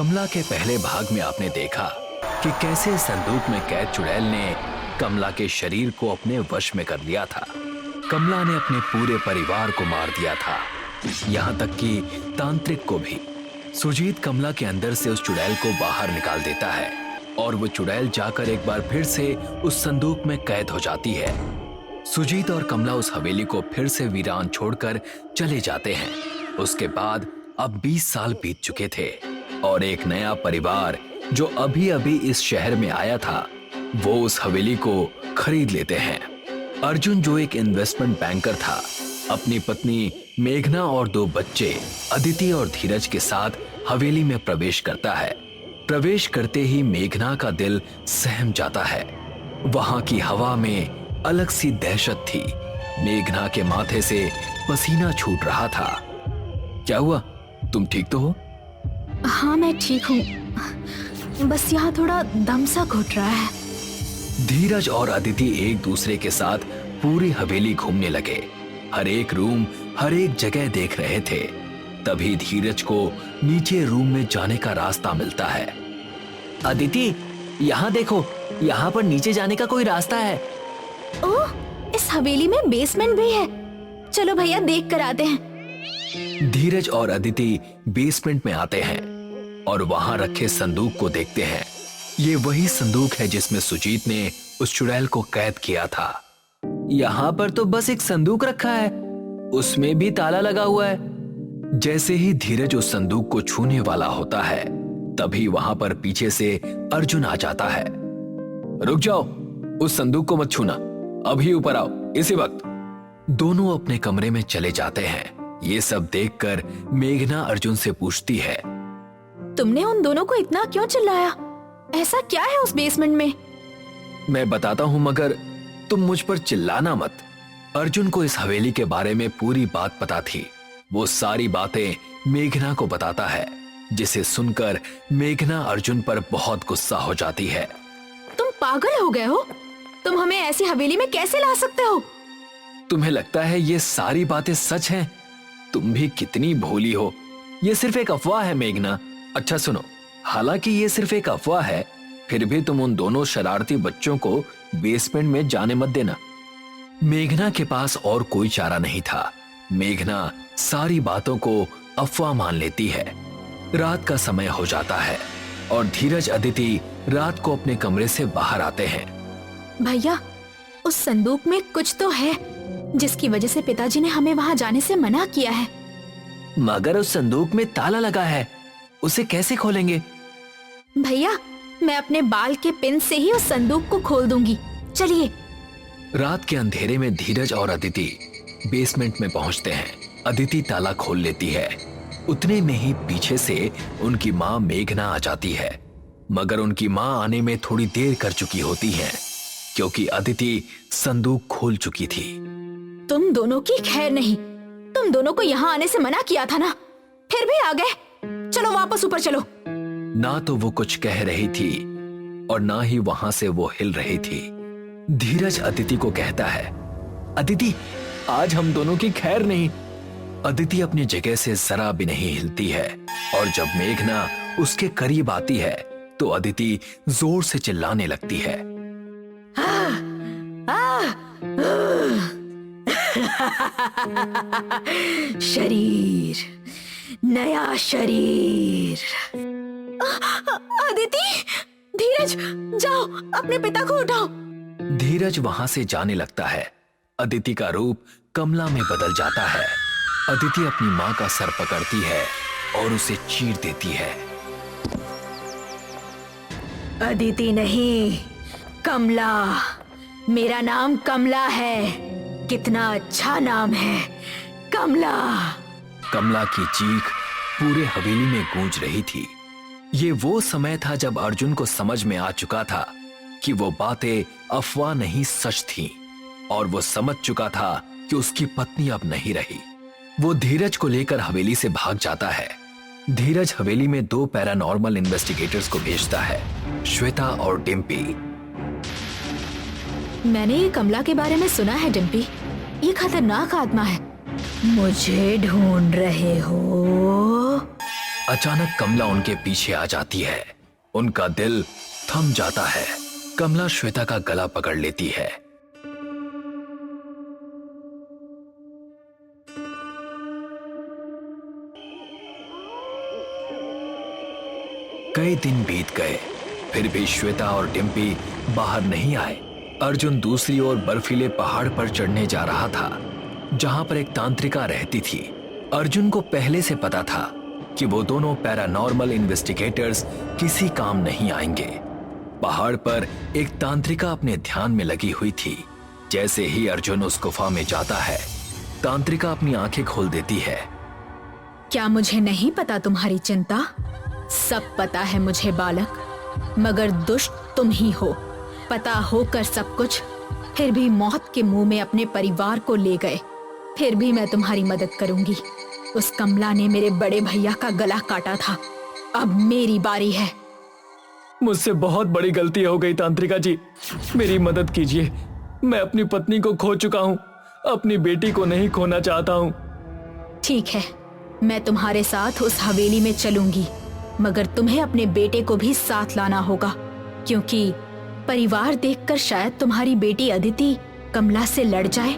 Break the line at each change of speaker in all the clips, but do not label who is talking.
कमला के पहले भाग में आपने देखा कि कैसे संदूक में कैद चुड़ैल ने कमला के शरीर को अपने वश में कर लिया था। कमला ने अपने पूरे परिवार को मार दिया था, यहाँ तक कि तांत्रिक को भी। सुजीत कमला के अंदर से उस चुड़ैल को बाहर निकाल देता है और वो चुड़ैल जाकर एक बार फिर से उस संदूक में कैद हो जाती है। सुजीत और कमला उस हवेली को फिर से वीरान छोड़कर चले जाते हैं। उसके बाद अब 20 साल बीत चुके थे और एक नया परिवार जो अभी अभी इस शहर में आया था वो उस हवेली को खरीद लेते हैं। अर्जुन जो एक इन्वेस्टमेंट बैंकर था, अपनी पत्नी मेघना और 2 बच्चे अदिति और धीरज के साथ हवेली में प्रवेश करता है। प्रवेश करते ही मेघना का दिल सहम जाता है। वहां की हवा में अलग सी दहशत थी। मेघना के माथे से पसीना छूट रहा था। क्या हुआ, तुम ठीक तो हो?
हाँ मैं ठीक हूँ, बस यहाँ थोड़ा दम सा घुट रहा है।
धीरज और अदिति एक दूसरे के साथ पूरी हवेली घूमने लगे। हर एक रूम, हर एक जगह देख रहे थे। तभी धीरज को नीचे रूम में जाने का रास्ता मिलता है।
अदिति, यहाँ देखो, यहाँ पर नीचे जाने का कोई रास्ता है।
ओह, इस हवेली में बेसमेंट भी है। चलो भैया देख कर आते हैं।
धीरज और अदिति बेसमेंट में आते हैं और वहां रखे संदूक को देखते हैं। ये वही संदूक है जिसमें सुजीत ने उस चुड़ैल को कैद किया था।
यहाँ पर तो बस एक संदूक रखा है, उसमें भी ताला लगा हुआ है।
जैसे ही धीरज उस संदूक को छूने वाला होता है तभी वहां पर पीछे से अर्जुन आ जाता है। रुक जाओ, उस संदूक को मत छूना, अभी ऊपर आओ इसी वक्त। दोनों अपने कमरे में चले जाते हैं। ये सब देखकर मेघना अर्जुन से पूछती है,
तुमने उन दोनों को इतना क्यों चिल्लाया? ऐसा क्या है उस बेसमेंट में?
मैं बताता हूं मगर तुम मुझ पर चिल्लाना मत। अर्जुन को इस हवेली के बारे में पूरी बात पता थी। वो सारी बातें मेघना को बताता है, जिसे सुनकर मेघना अर्जुन पर बहुत गुस्सा हो जाती है।
तुम पागल हो गए हो? तुम हमें ऐसी हवेली में कैसे ला सकते हो?
तुम्हें लगता है ये सारी बातें सच हैं? तुम भी कितनी भोली हो। ये सिर्फ एक अफवाह है मेघना। अच्छा सुनो, हालांकि ये सिर्फ एक अफवाह है, फिर भी तुम उन दोनों शरारती बच्चों को बेसमेंट में जाने मत देना। मेघना के पास और कोई चारा नहीं था। मेघना सारी बातों को अफवाह मान लेती है। रात का समय हो जाता है और धीरज अदिति रात को अपने कमरे से बाहर आते हैं।
भैया, उस संदूक में कुछ तो है जिसकी वजह से पिताजी ने हमें वहां जाने से मना किया है।
मगर उस संदूक में ताला लगा है, उसे कैसे खोलेंगे?
भैया, मैं अपने बाल के पिन से ही उस संदूक को खोल दूंगी। चलिए।
रात के अंधेरे में धीरज और अदिति बेसमेंट में पहुंचते हैं। अदिति ताला खोल लेती है। उतने में ही पीछे से उनकी माँ मेघना आ जाती है, मगर उनकी माँ आने में थोड़ी देर कर चुकी होती है क्योंकि अदिति संदूक खोल चुकी थी।
तुम दोनों की खैर नहीं। तुम दोनों को यहाँ आने से मना किया था ना, फिर भी आ गए। चलो वापस ऊपर चलो।
ना तो वो कुछ कह रही थी और ना ही वहां से वो हिल रही थी। धीरज अदिति को कहता है, अदिति, आज हम दोनों की खैर नहीं। अदिति अपनी जगह से जरा भी नहीं हिलती है और जब मेघना उसके करीब आती है तो अदिति जोर से चिल्लाने लगती है।
शरीर, नया शरीर। अदिति, धीरज, जाओ अपने पिता को उठाओ।
धीरज वहां से जाने लगता है। अदिति का रूप कमला में बदल जाता है। अदिति अपनी माँ का सर पकड़ती है और उसे चीर देती है।
अदिति नहीं, कमला। मेरा नाम कमला है। कितना अच्छा नाम है, कमला।
कमला की चीख पूरे हवेली में गूंज रही थी। ये वो समय था जब अर्जुन को समझ में आ चुका था कि वो बातें अफवाह नहीं सच थीं, और वो समझ चुका था कि उसकी पत्नी अब नहीं रही। वो धीरज को लेकर हवेली से भाग जाता है। धीरज हवेली में 2 पैरानॉर्मल इन्वेस्टिगेटर्स को भेजता है, श्वेता और डिम्पी।
मैंने ये कमला के बारे में सुना है डिम्पी। ये खतरनाक आत्मा है। मुझे ढूंढ रहे हो?
अचानक कमला उनके पीछे आ जाती है। उनका दिल थम जाता है। कमला श्वेता का गला पकड़ लेती है। कई दिन बीत गए, फिर भी श्वेता और डिम्पी बाहर नहीं आए। अर्जुन दूसरी ओर बर्फीले पहाड़ पर चढ़ने जा रहा था, जहां पर एक तांत्रिका रहती थी। अर्जुन को पहले से पता था कि वो दोनों पैरानॉर्मल इन्वेस्टिगेटर्स किसी काम नहीं आएंगे। पहाड़ पर एक तांत्रिका अपने ध्यान में लगी हुई थी। जैसे ही अर्जुन उस गुफा में जाता है, तांत्रिका अपनी आंखें खोल देती है।
क्या मुझे नहीं पता तुम्हारी चिंता? सब पता है मुझे बालक, मगर दुष्ट तुम ही हो। पता होकर सब कुछ, फिर भी मौत के मुंह में अपने परिवार को ले गए। फिर भी मैं तुम्हारी मदद करूंगी। उस कमला ने मेरे बड़े भैया का गला काटा था, अब मेरी बारी है।
मुझसे बहुत बड़ी गलती हो गई तांत्रिका जी, मेरी मदद कीजिए। मैं अपनी पत्नी को खो चुका हूँ, अपनी बेटी को नहीं खोना चाहता हूँ।
ठीक है, मैं तुम्हारे साथ उस हवेली में चलूंगी, मगर तुम्हें अपने बेटे को भी साथ लाना होगा, क्योंकि परिवार देखकर शायद तुम्हारी बेटी अदिति कमला से लड़ जाए।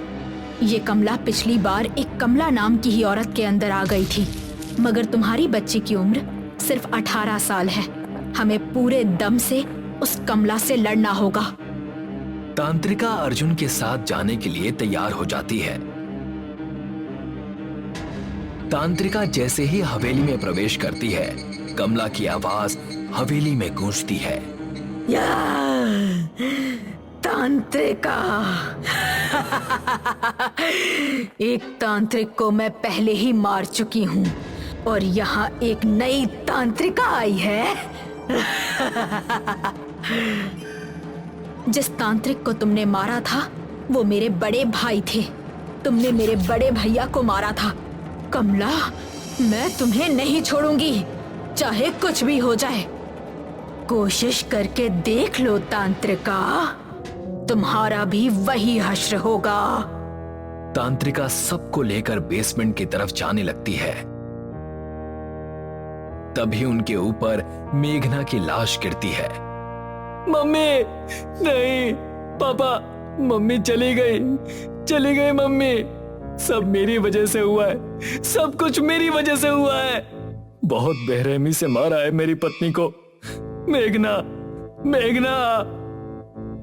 ये कमला पिछली बार एक कमला नाम की ही औरत के अंदर आ गई थी, मगर तुम्हारी बच्ची की उम्र सिर्फ 18 साल है। हमें पूरे दम से उस कमला से लड़ना होगा।
तांत्रिका अर्जुन के साथ जाने के लिए तैयार हो जाती है। तांत्रिका जैसे ही हवेली में प्रवेश करती है, कमला की आवाज हवेली में गूंजती है।
या तांत्रिका। एक तांत्रिक को मैं पहले ही मार चुकी हूँ और यहाँ एक नई तांत्रिका आई है। जिस तांत्रिक को तुमने मारा था वो मेरे बड़े भाई थे। तुमने मेरे बड़े भैया को मारा था। कमला, मैं तुम्हें नहीं छोड़ूंगी, चाहे कुछ भी हो जाए। कोशिश करके देख लो तांत्रिका, तुम्हारा भी वही हश्र होगा।
तांत्रिका सबको लेकर बेसमेंट की तरफ जाने लगती है। तभी उनके ऊपर मेघना की लाश गिरती है।
मम्मी, नहीं, पापा, मम्मी चली गई मम्मी। सब मेरी वजह से हुआ है, सब कुछ मेरी वजह से हुआ है। बहुत बेरहमी से मारा है मेरी पत्नी को। मेघना।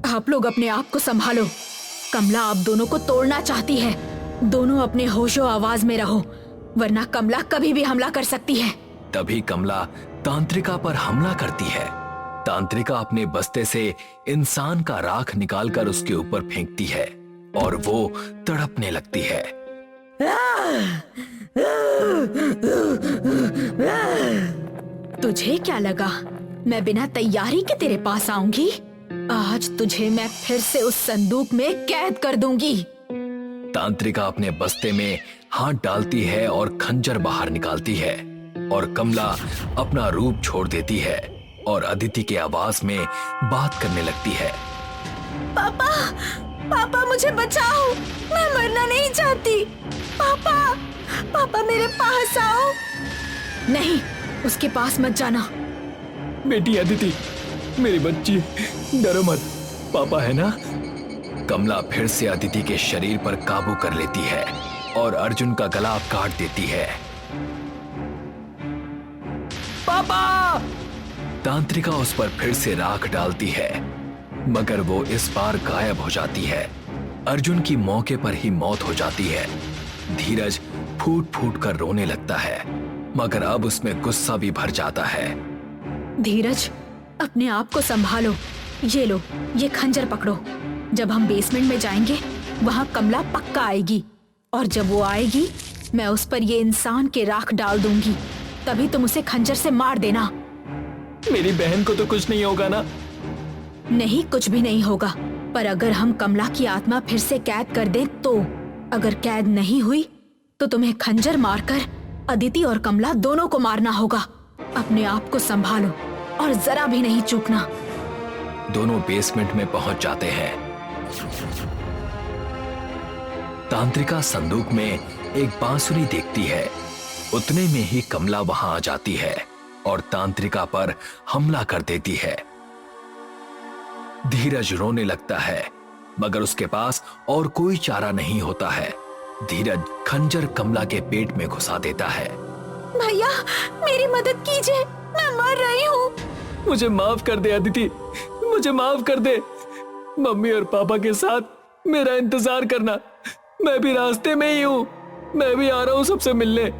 आप लोग अपने आप को संभालो। कमला आप दोनों को तोड़ना चाहती है। दोनों अपने होशो आवाज में रहो, वरना कमला कभी भी हमला कर सकती है।
तभी कमला तांत्रिका पर हमला करती है। तांत्रिका अपने बस्ते से इंसान का राख निकालकर उसके ऊपर फेंकती है और वो तड़पने लगती है।
तुझे क्या लगा मैं बिना तैयारी के तेरे पास आऊंगी? आज तुझे मैं फिर से उस संदूक में कैद कर दूंगी।
तांत्रिका अपने बस्ते में हाथ डालती है और खंजर बाहर निकालती है और कमला अपना रूप छोड़ देती है और अदिति के आवाज में बात करने लगती है।
पापा मुझे बचाओ, मैं मरना नहीं चाहती। पापा मेरे पास आओ। नहीं, उसके पास मत जाना।
बेटी अदिति, मेरी बच्ची, डरो मत, पापा है ना।
कमला फिर से अदिति के शरीर पर काबू कर लेती है और अर्जुन का गला काट देती है।
पापा!
तांत्रिका उस पर फिर से राख डालती है, मगर वो इस बार गायब हो जाती है। अर्जुन की मौके पर ही मौत हो जाती है। धीरज फूट फूट कर रोने लगता है, मगर अब उसमें गुस्सा भी भर जाता है।
धीरज, अपने आप को संभालो। ये लो, ये खंजर पकड़ो। जब हम बेसमेंट में जाएंगे वहां कमला पक्का आएगी, और जब वो आएगी मैं उस पर ये इंसान के राख डाल दूंगी। तभी तुम उसे खंजर से मार देना।
मेरी बहन को तो कुछ नहीं होगा ना?
नहीं, कुछ भी नहीं होगा। पर अगर हम कमला की आत्मा फिर से कैद कर दें तो? अगर कैद नहीं हुई तो तुम्हें खंजर मारकर अदिति और कमला दोनों को मारना होगा। अपने आप को संभालो और जरा भी नहीं चूकना।
दोनों बेसमेंट में पहुंच जाते हैं। तांत्रिका संदूक में एक बांसुरी देखती है। उतने में ही कमला वहां आ जाती है और तांत्रिका पर हमला कर देती है। धीरज रोने लगता है, मगर उसके पास और कोई चारा नहीं होता है। धीरज खंजर कमला के पेट में घुसा देता है।
भैया, मेरी मदद कीजिए, मैं मर रही हूँ।
मुझे माफ कर दे अदिति, मुझे माफ कर दे। मम्मी और पापा के साथ मेरा इंतजार करना, मैं भी रास्ते में ही हूँ, मैं भी आ रहा हूँ सबसे मिलने।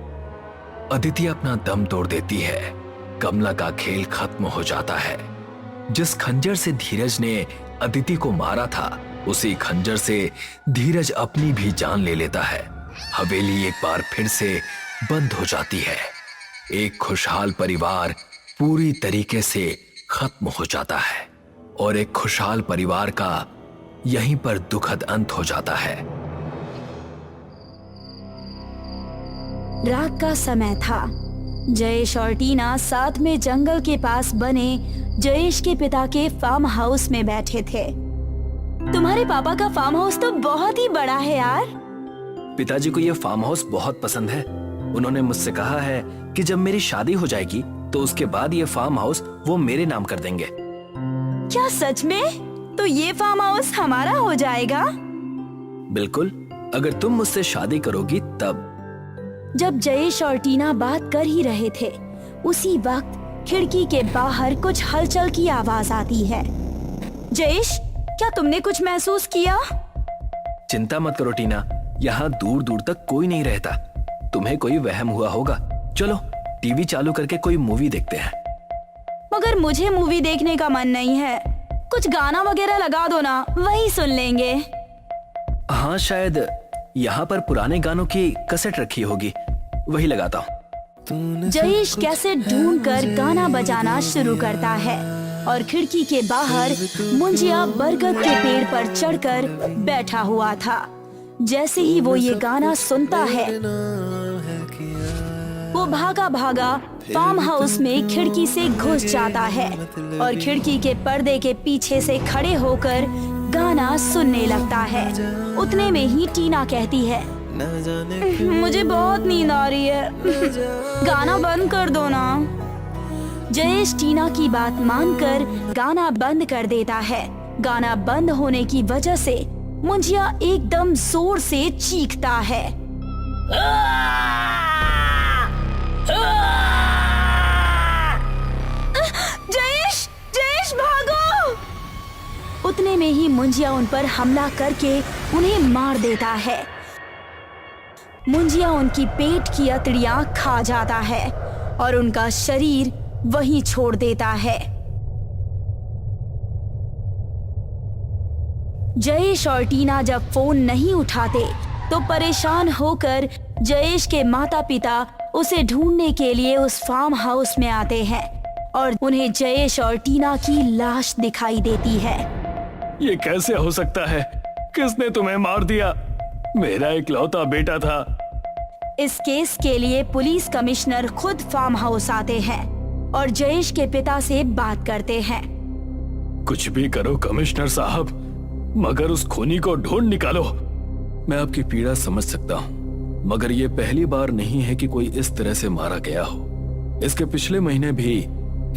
अदिति अपना दम तोड़ देती है। कमला का खेल खत्म हो जाता है। जिस खंजर से धीरज ने अदिति को मारा था, उसी खंजर से धीरज अपनी भी जान ले लेता है। हवेली एक बार फिर से बंद हो जाती है। एक खुशहाल परिवार पूरी तरीके से खत्म हो जाता है और एक खुशहाल परिवार का यहीं पर दुखद अंत हो जाता है।
रात का समय था। जयेश और टीना साथ में जंगल के पास बने जयेश के पिता के फार्म हाउस में बैठे थे। तुम्हारे पापा का फार्म हाउस तो बहुत ही बड़ा है यार।
पिताजी को यह फार्म हाउस बहुत पसंद है। उन्होंने मुझसे कहा है कि जब मेरी शादी हो जाएगी तो उसके बाद ये फार्म हाउस वो मेरे नाम कर देंगे।
क्या सच में? तो ये फार्म हाउस हमारा हो जाएगा?
बिल्कुल, अगर तुम मुझसे शादी करोगी तब।
जब जयेश और टीना बात कर ही रहे थे, उसी वक्त खिड़की के बाहर कुछ हलचल की आवाज आती है। जयेश, क्या तुमने कुछ महसूस किया?
चिंता मत करो टीना, यहाँ दूर दूर तक कोई नहीं रहता। तुम्हें कोई वहम हुआ होगा। चलो टीवी चालू करके कोई मूवी देखते हैं।
मगर मुझे मूवी देखने का मन नहीं है। कुछ गाना वगैरह लगा दो ना, वही सुन लेंगे।
हाँ, शायद यहाँ पर पुराने गानों की कैसेट रखी होगी, वही लगाता हूँ।
जयेश कैसेट ढूंढकर गाना बजाना शुरू करता है और खिड़की के बाहर मुंजिया बरगद के पेड़ पर चढ़कर बैठा हुआ था। जैसे ही वो ये गाना सुनता है, वो भागा भागा फार्म हाउस में खिड़की से घुस जाता है और खिड़की के पर्दे के पीछे से खड़े होकर गाना सुनने लगता है। उतने में ही टीना कहती है, मुझे बहुत नींद आ रही है, गाना बंद कर दो ना। जयेश टीना की बात मानकर गाना बंद कर देता है। गाना बंद होने की वजह से मुंजिया एकदम जोर से चीखता है। जयेश, जयेश भागो! उतने में ही मुंजिया उन पर हमला करके उन्हें मार देता है। मुंजिया उनकी पेट की अतड़ियां खा जाता है और उनका शरीर वहीं छोड़ देता है। जयेश और टीना जब फोन नहीं उठाते तो परेशान होकर जयेश के माता पिता उसे ढूंढने के लिए उस फार्म हाउस में आते हैं और उन्हें जयेश और टीना की लाश दिखाई देती है।
ये कैसे हो सकता है? किसने तुम्हें मार दिया? मेरा इकलौता बेटा था।
इस केस के लिए पुलिस कमिश्नर खुद फार्म हाउस आते हैं और जयेश के पिता से बात करते हैं।
कुछ भी करो कमिश्नर साहब, मगर उस खूनी को ढूंढ निकालो।
मैं आपकी पीड़ा समझ सकता हूँ, मगर ये पहली बार नहीं है कि कोई इस तरह से मारा गया हो। इसके पिछले महीने भी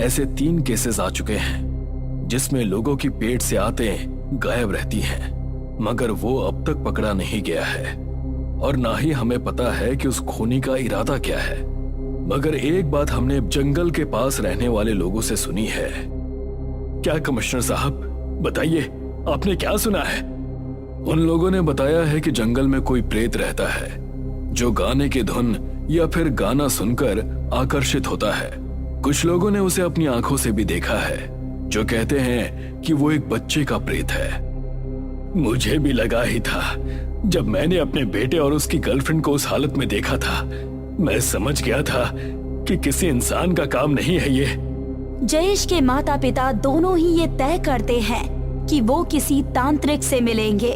ऐसे 3 केसेस आ चुके हैं जिसमें लोगों की पेट से आतें गायब रहती हैं, मगर वो अब तक पकड़ा नहीं गया है और ना ही हमें पता है कि उस खूनी का इरादा क्या है। मगर एक बात हमने जंगल के पास रहने वाले लोगों से सुनी है। क्या कमिश्नर साहब, बताइए, आपने क्या सुना है? उन लोगों ने बताया है कि जंगल में कोई प्रेत रहता है जो गाने की धुन या फिर गाना सुनकर आकर्षित होता है। कुछ लोगों ने उसे अपनी आंखों से भी देखा है, जो कहते हैं कि वो एक बच्चे का प्रेत है। मुझे भी लगा ही था। जब मैंने अपने बेटे और उसकी गर्लफ्रेंड को उस हालत में देखा था, मैं समझ गया था कि किसी इंसान का काम नहीं है ये।
जयेश के माता पिता दोनों ही ये तय करते हैं कि वो किसी तांत्रिक से मिलेंगे।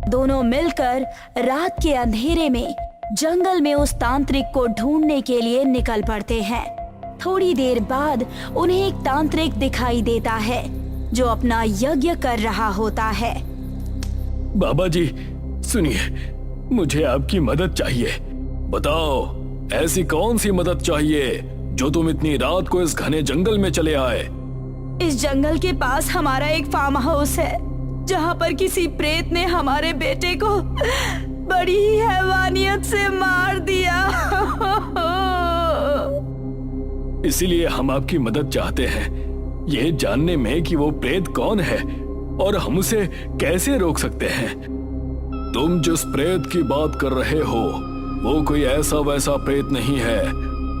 दोनों मिलकर रात के अंधेरे में जंगल में उस तांत्रिक को ढूंढने के लिए निकल पड़ते हैं। थोड़ी देर बाद उन्हें एक तांत्रिक दिखाई देता है जो अपना यज्ञ कर रहा होता है।
बाबा जी, सुनिए, मुझे आपकी मदद चाहिए। बताओ, ऐसी कौन सी मदद चाहिए जो तुम इतनी रात को इस घने जंगल में चले आए?
इस जंगल के पास हमारा एक फार्म हाउस है जहाँ पर किसी प्रेत ने हमारे बेटे को बड़ी ही हैवानियत से मार दिया।
इसीलिए हम आपकी मदद चाहते हैं, ये जानने में कि वो प्रेत कौन है और हम उसे कैसे रोक सकते हैं। तुम जिस प्रेत की बात कर रहे हो वो कोई ऐसा वैसा प्रेत नहीं है।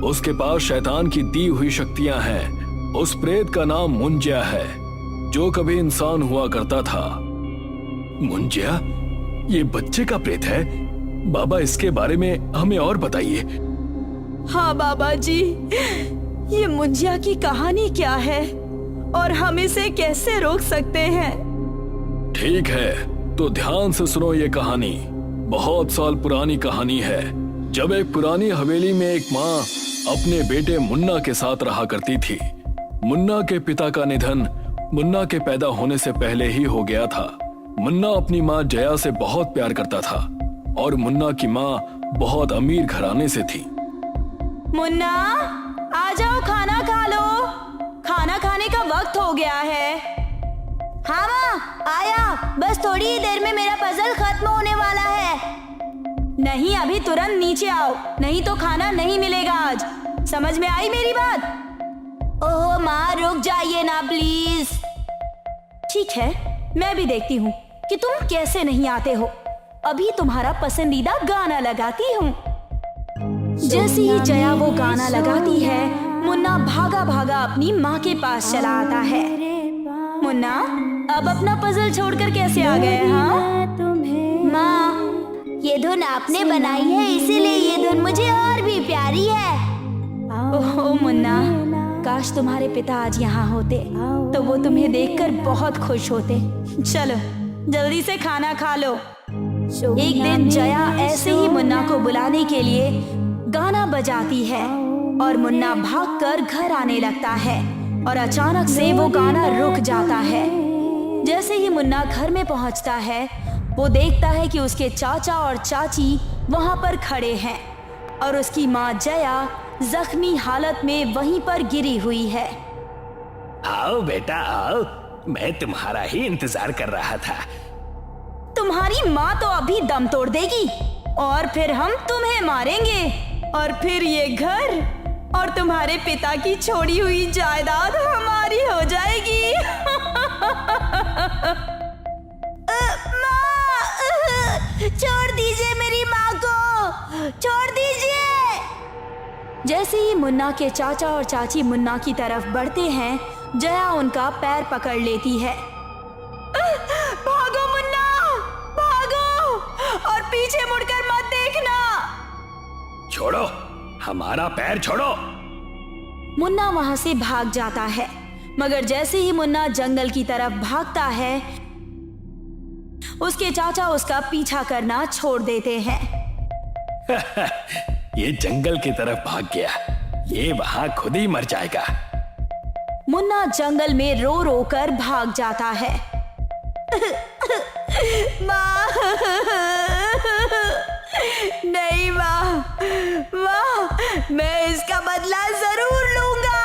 उसके पास शैतान की दी हुई शक्तियां हैं। उस प्रेत का नाम मुंजिया है, जो कभी इंसान हुआ करता था। मुंजिया? ये बच्चे का प्रेत है? बाबा, इसके बारे में हमें और बताइए।
हाँ बाबा जी, ये मुंजिया की कहानी क्या है और हम इसे कैसे रोक सकते हैं?
ठीक है, तो ध्यान से सुनो ये कहानी। बहुत साल पुरानी कहानी है, जब एक पुरानी हवेली में एक माँ अपने बेटे मुन्ना के साथ रहा करती थी। मुन्ना के पिता का निधन मुन्ना के पैदा होने से पहले ही हो गया था। मुन्ना अपनी माँ जया से बहुत प्यार करता था और मुन्ना की माँ बहुत अमीर घराने से थी।
मुन्ना, आ जाओ, खाना खा लो। खाना खाने का वक्त हो गया है। हाँ माँ, आया। बस थोड़ी ही देर में मेरा पजल खत्म होने वाला है। नहीं, अभी तुरंत नीचे आओ, नहीं तो खाना नहीं मिलेगा आज। समझ में आई मेरी बात? ओह माँ, रुक जाइए ना प्लीज। ठीक है, मैं भी देखती हूँ कि तुम कैसे नहीं आते हो। अभी तुम्हारा पसंदीदा गाना लगाती हूँ। जैसे ही जया वो गाना लगाती है, मुन्ना भागा भागा अपनी माँ के पास चला आता है। मुन्ना, अब अपना पजल छोड़कर कैसे आ गए? हाँ माँ, ये धुन आपने बनाई है, इसीलिए ये धुन मुझे और भी प्यारी है। ओह मुन्ना, काश तुम्हारे पिता आज यहाँ होते तो वो तुम्हें देखकर बहुत खुश होते। चलो जल्दी से खाना खा लो। एक दिन जया ऐसे ही मुन्ना को बुलाने के लिए गाना बजाती है और मुन्ना भागकर घर आने लगता है और अचानक से वो गाना रुक जाता है। जैसे ही मुन्ना घर में पहुंचता है, वो देखता है कि उसके चाचा और चाची वहां पर खड़े हैं और उसकी माँ जया जख्मी हालत में वहीं पर गिरी हुई है।
आओ बेटा आओ, मैं तुम्हारा ही इंतजार कर रहा था।
तुम्हारी माँ तो अभी दम तोड़ देगी और फिर हम तुम्हें मारेंगे और फिर ये घर और तुम्हारे पिता की छोड़ी हुई जायदाद हमारी हो जाएगी। माँ, छोड़ दीजिए मेरी माँ को, छोड़ दीजिए। जैसे ही मुन्ना के चाचा और चाची मुन्ना की तरफ बढ़ते हैं, जया उनका पैर पकड़ लेती है। भागो मुन्ना, भागो और पीछे मुड़कर मत देखना।
छोड़ो, हमारा पैर छोड़ो।
मुन्ना वहां से भाग जाता है, मगर जैसे ही मुन्ना जंगल की तरफ भागता है, उसके चाचा उसका पीछा करना छोड़ देते हैं।
ये जंगल की तरफ भाग गया, ये वहां खुद ही मर जाएगा।
मुन्ना जंगल में रो रो कर भाग जाता है। माँ, नहीं माँ, माँ, मैं इसका बदला जरूर लूंगा।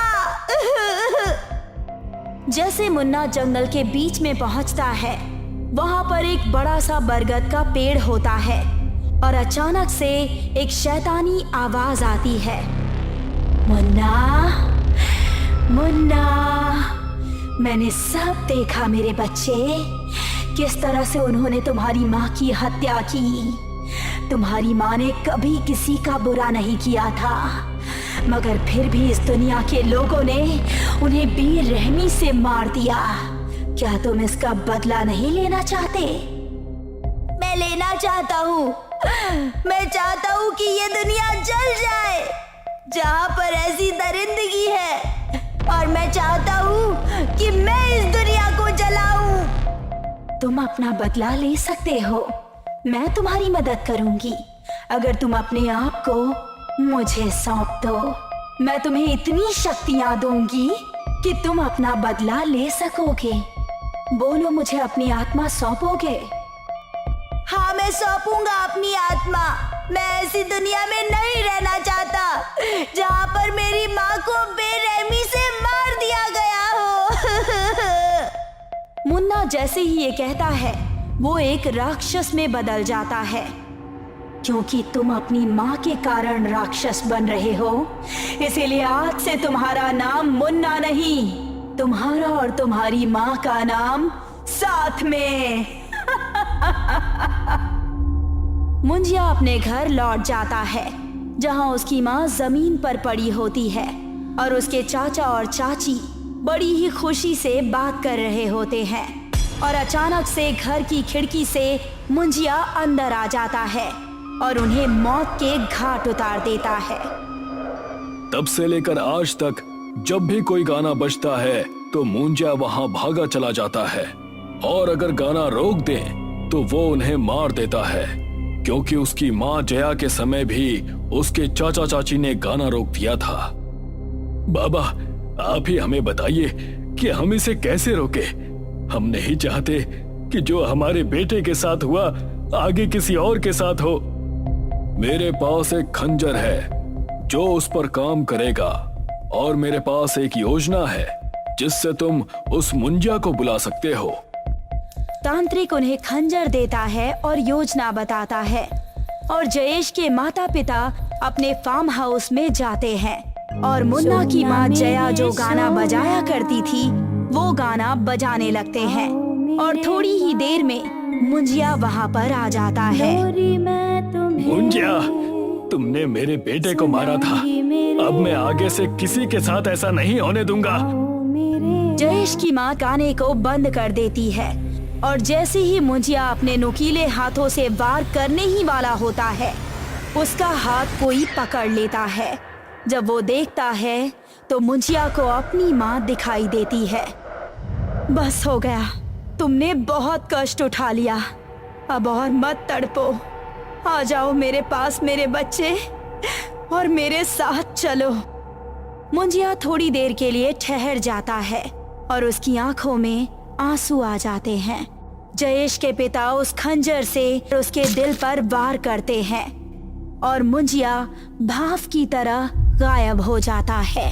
जैसे मुन्ना जंगल के बीच में पहुंचता है, वहां पर एक बड़ा सा बरगद का पेड़ होता है और अचानक से एक शैतानी आवाज आती है। मुन्ना, मुन्ना, मैंने सब देखा मेरे बच्चे, किस तरह से उन्होंने तुम्हारी माँ की हत्या की। तुम्हारी माँ ने कभी किसी का बुरा नहीं किया था, मगर फिर भी इस दुनिया के लोगों ने उन्हें बेरहमी से मार दिया। क्या तुम इसका बदला नहीं लेना चाहते? मैं लेना चाहता हूँ। मैं चाहता हूँ कि ये दुनिया जल जाए जहाँ पर ऐसी दरिंदगी है, और मैं चाहता हूँ कि मैं इस दुनिया को जलाऊं। तुम अपना बदला ले सकते हो, मैं तुम्हारी मदद करूंगी अगर तुम अपने आप को मुझे सौंप दो। मैं तुम्हें इतनी शक्तियां दूंगी कि तुम अपना बदला ले सकोगे। बोलो, मुझे अपनी आत्मा सौंपोगे? हाँ, मैं सौंपूंगा अपनी आत्मा। मैं ऐसी दुनिया में नहीं रहना चाहता जहाँ पर मेरी माँ को बेरहमी से मार दिया गया हो। मुन्ना जैसे ही ये कहता है वो एक राक्षस में बदल जाता है। क्योंकि तुम अपनी माँ के कारण राक्षस बन रहे हो, इसीलिए आज से तुम्हारा नाम मुन्ना नहीं, तुम्हारा और तुम्हारी माँ का नाम साथ में। मुंजिया अपने घर लौट जाता है जहाँ उसकी माँ जमीन पर पड़ी होती है और उसके चाचा और चाची बड़ी ही खुशी से बात कर रहे होते हैं। और अचानक से घर की खिड़की से मुंजिया अंदर आ जाता है और उन्हें मौत के घाट उतार देता है।
तब से लेकर आज तक जब भी कोई गाना बजता है तो मुंजिया वहां भागा चला जाता है, और अगर गाना रोक दे तो वो उन्हें मार देता है। क्योंकि उसकी माँ जया के समय भी उसके चाचा चाची ने गाना रोक दिया था। बाबा, आप ही हमें बताइए कि हम इसे कैसे रोके। हम नहीं चाहते कि जो हमारे बेटे के साथ हुआ आगे किसी और के साथ हो। मेरे पास एक खंजर है जो उस पर काम करेगा, और मेरे पास एक योजना है जिससे तुम उस मुंजिया को बुला सकते हो।
तांत्रिक उन्हें खंजर देता है और योजना बताता है, और जयेश के माता पिता अपने फार्म हाउस में जाते हैं और मुन्ना की माँ जया जो गाना बजाया करती थी वो गाना बजाने लगते हैं। और थोड़ी ही देर में मुंजिया वहाँ पर आ जाता है।
मुंजिया, तुमने मेरे बेटे को मारा था, अब मैं आगे से किसी के साथ ऐसा नहीं होने दूंगा।
जयेश की माँ गाने को बंद कर देती है, और जैसे ही मुंजिया अपने नुकीले हाथों से वार करने ही वाला होता है, उसका हाथ कोई पकड़ लेता है। जब वो देखता है तो मुंजिया को अपनी माँ दिखाई देती है। बस हो गया, तुमने बहुत कष्ट उठा लिया, अब और मत तड़पो। आ जाओ मेरे पास मेरे बच्चे, और मेरे साथ चलो। मुंजिया थोड़ी देर के लिए ठहर जाता है और उसकी आंखों में आंसू आ जाते हैं। जयेश के पिता उस खंजर से उसके दिल पर वार करते हैं और मुंजिया भाव की तरह गायब हो जाता है।